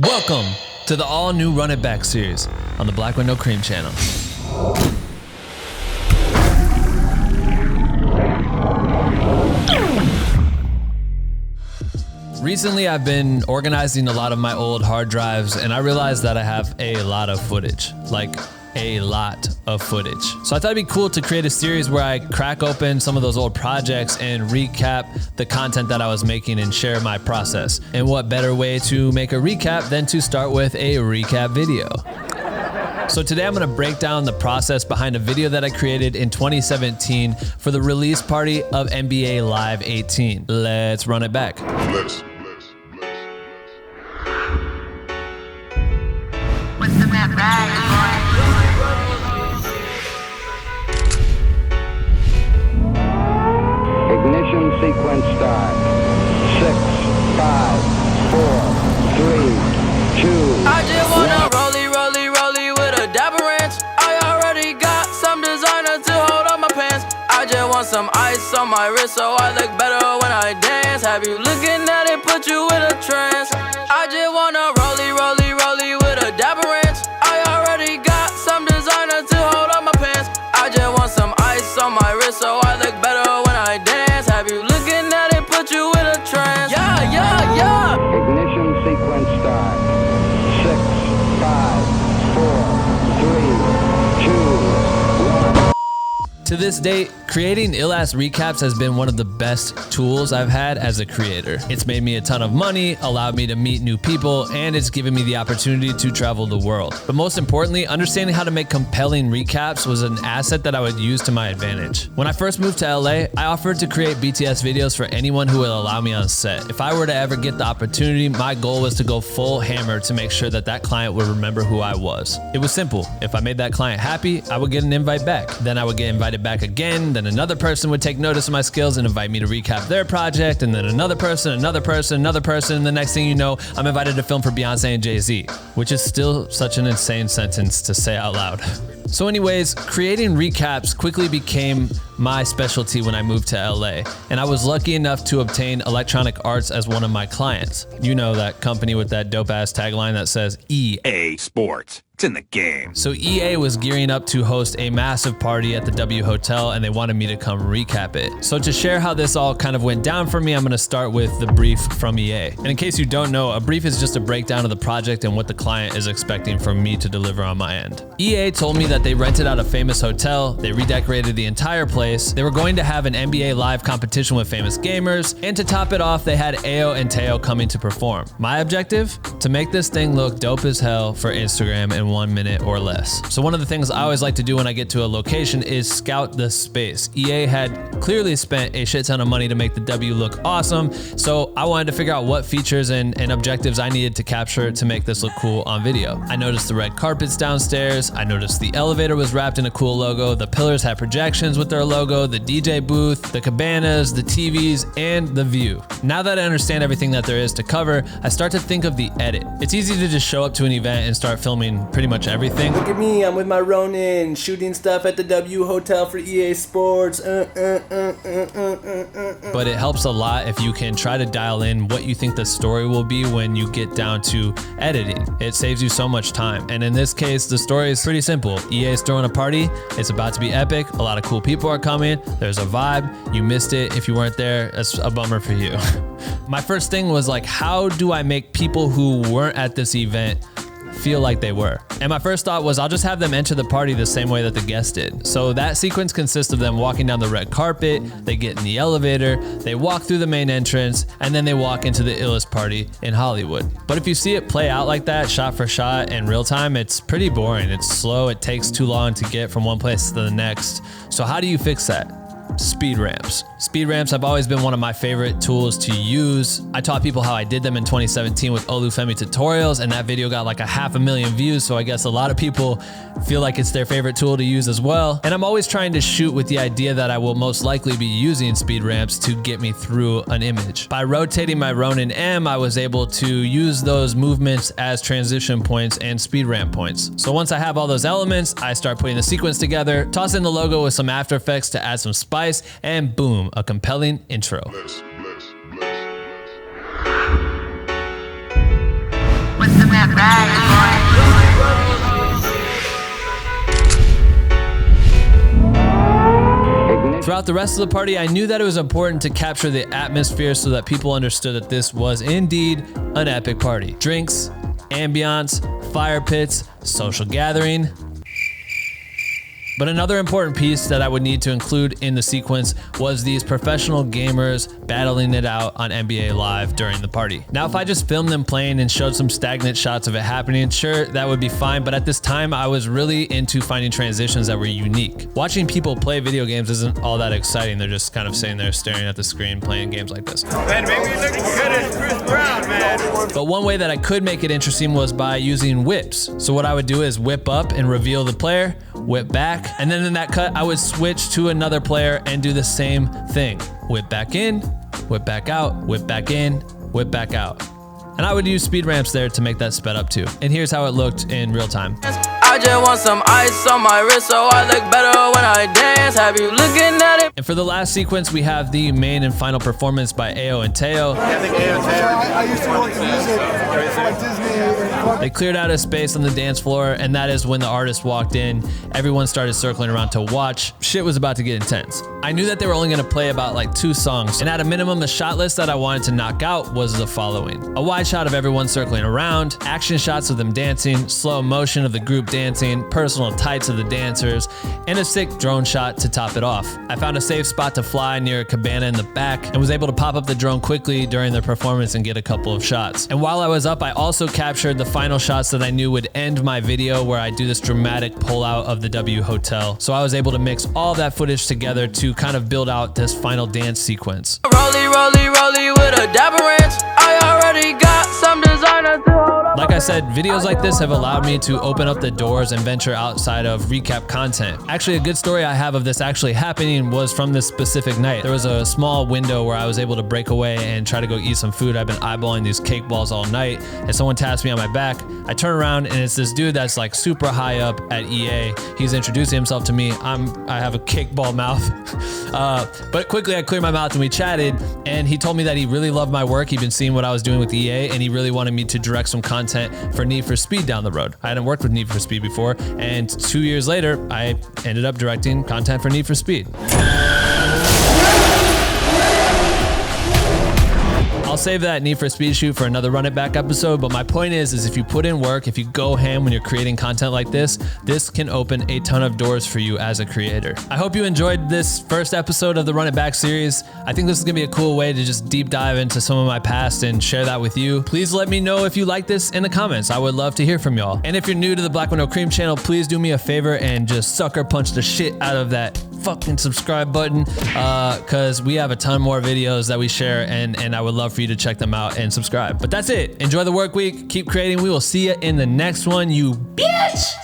Welcome to the all-new Run It Back series on the Black Window Cream channel. Recently, I've been organizing a lot of my old hard drives, and I realized that I have a lot of footage, like a lot of footage. So I thought it'd be cool to create a series where I crack open some of those old projects and recap the content that I was making and share my process. And what better way to make a recap than to start with a recap video? So today I'm gonna break down the process behind a video that I created in 2017 for the release party of NBA Live 18. Let's run it back. What's in that bag, Ignition sequence start. 6, 5, 4, 3, 2. I just wanna rollie with a dapper ranch. I already got some designer to hold on my pants. I just want some ice on my wrist so I look better when I dance. Have you looking at it, put you in a trance. I just wanna rollie with a dapper ranch. I already got some designer to hold on my pants. I just want some ice on my wrist so I look better when I dance. Have you looking at it, put you in a trance. Yeah. Ignition sequence start. 6, 5, 4, 3, 2, 1. To this date, creating ill-ass recaps has been one of the best tools I've had as a creator. It's made me a ton of money, allowed me to meet new people, and it's given me the opportunity to travel the world. But most importantly, understanding how to make compelling recaps was an asset that I would use to my advantage. When I first moved to LA, I offered to create BTS videos for anyone who would allow me on set. If I were to ever get the opportunity, my goal was to go full hammer to make sure that that client would remember who I was. It was simple. If I made that client happy, I would get an invite back. Then I would get invited back again, then another person would take notice of my skills and invite me to recap their project, and then another person, and the next thing you know, I'm invited to film for Beyonce and Jay-Z, which is still such an insane sentence to say out loud. So anyways, creating recaps quickly became my specialty when I moved to LA, and I was lucky enough to obtain Electronic Arts as one of my clients. You know, that company with that dope-ass tagline that says EA Sports. It's in the game. So EA was gearing up to host a massive party at the W Hotel, and they wanted me to come recap it. So to share how this all kind of went down for me, I'm gonna start with the brief from EA. And in case you don't know, a brief is just a breakdown of the project and what the client is expecting from me to deliver on my end. EA told me that they rented out a famous hotel, they redecorated the entire place, they were going to have an NBA Live competition with famous gamers, and to top it off, they had Ayo and Teo coming to perform. My objective? To make this thing look dope as hell for Instagram in 1 minute or less. So one of the things I always like to do when I get to a location is scout the space. EA had clearly spent a shit ton of money to make the W look awesome, so I wanted to figure out what features and objectives I needed to capture to make this look cool on video. I noticed the red carpets downstairs, I noticed the elevator was wrapped in a cool logo, the pillars had projections with their logo, the DJ booth, the cabanas, the TVs, and the view. Now that I understand everything that there is to cover, I start to think of the edit. It's easy to just show up to an event and start filming pretty much everything. Look at me, I'm with my Ronin, shooting stuff at the W Hotel for EA Sports. But it helps a lot if you can try to dial in what you think the story will be when you get down to editing. It saves you so much time. And in this case, the story is pretty simple. EA is throwing a party, it's about to be epic, a lot of cool people are coming, there's a vibe, you missed it. If you weren't there, that's a bummer for you. My first thing was like, how do I make people who weren't at this event feel like they were? And my first thought was I'll just have them enter the party the same way that the guests did. So that sequence consists of them walking down the red carpet, they get in the elevator, they walk through the main entrance, and then they walk into the illest party in Hollywood. But if you see it play out like that, shot for shot in real time, it's pretty boring. It's slow, it takes too long to get from one place to the next. So how do you fix that? Speed ramps. Speed ramps have always been one of my favorite tools to use. I taught people how I did them in 2017 with Olufemi tutorials, and that video got like 500,000 views, so I guess a lot of people feel like it's their favorite tool to use as well. And I'm always trying to shoot with the idea that I will most likely be using speed ramps to get me through an image. By rotating my Ronin M, I was able to use those movements as transition points and speed ramp points. So once I have all those elements, I start putting the sequence together, toss in the logo with some After Effects to add some spice, and boom, a compelling intro. What's the Throughout the rest of the party, I knew that it was important to capture the atmosphere so that people understood that this was indeed an epic party. Drinks, ambiance, fire pits, social gathering. But another important piece that I would need to include in the sequence was these professional gamers battling it out on NBA Live during the party. Now, if I just filmed them playing and showed some stagnant shots of it happening, sure, that would be fine. But at this time, I was really into finding transitions that were unique. Watching people play video games isn't all that exciting. They're just kind of sitting there staring at the screen playing games like this. Man, maybe you looking good as Chris Brown, man. But one way that I could make it interesting was by using whips. So what I would do is whip up and reveal the player, whip back, and then in that cut, I would switch to another player and do the same thing. Whip back in, whip back out, whip back in, whip back out. And I would use speed ramps there to make that sped up too. And here's how it looked in real time. I just want some ice on my wrist so I look better when I dance. Have you looking at it? And for the last sequence, we have the main and final performance by Ao and Teo. I used to work in music like Disney. They cleared out a space on the dance floor, and that is when the artist walked in. Everyone started circling around to watch. Shit was about to get intense. I knew that they were only gonna play about like 2 songs, and at a minimum, the shot list that I wanted to knock out was the following. A wide shot of everyone circling around, action shots of them dancing, slow motion of the group dancing, personal tights of the dancers, and a sick drone shot to top it off. I found a safe spot to fly near a cabana in the back and was able to pop up the drone quickly during the performance and get a couple of shots. And while I was up, I also captured the final shots that I knew would end my video, where I do this dramatic pull out of the W Hotel. So I was able to mix all that footage together to kind of build out this final dance sequence. Rolly, rolly, rolly with a dapper ranch. I already got some designer to hold up. Like I said, videos like this have allowed me to open up the doors and venture outside of recap content. Actually, a good story I have of this actually happening was from this specific night. There was a small window where I was able to break away and try to go eat some food. I've been eyeballing these cake balls all night, and someone taps me on my back. I turn around and it's this dude that's like super high up at EA. He's introducing himself to me. I have a cake ball mouth. But quickly I cleared my mouth and we chatted, and he told me that he really loved my work. He'd been seeing what I was doing with EA, and he really wanted me to direct some content for Need for Speed down the road. I hadn't worked with Need for Speed before, and 2 years later, I ended up directing content for Need for Speed. I'll save that Need for Speed shoot for another Run It Back episode, but my point is if you put in work, if you go ham when you're creating content like this can open a ton of doors for you as a creator. I hope you enjoyed this first episode of the Run It Back series. I think this is gonna be a cool way to just deep dive into some of my past and share that with you. Please let me know if you like this in the comments. I would love to hear from y'all. And if you're new to the Black Window Cream channel, please do me a favor and just sucker punch the shit out of that fucking subscribe button, because we have a ton more videos that we share, and I would love for you to check them out and subscribe. But that's it. Enjoy the work week. Keep creating. We will see you in the next one, you bitch.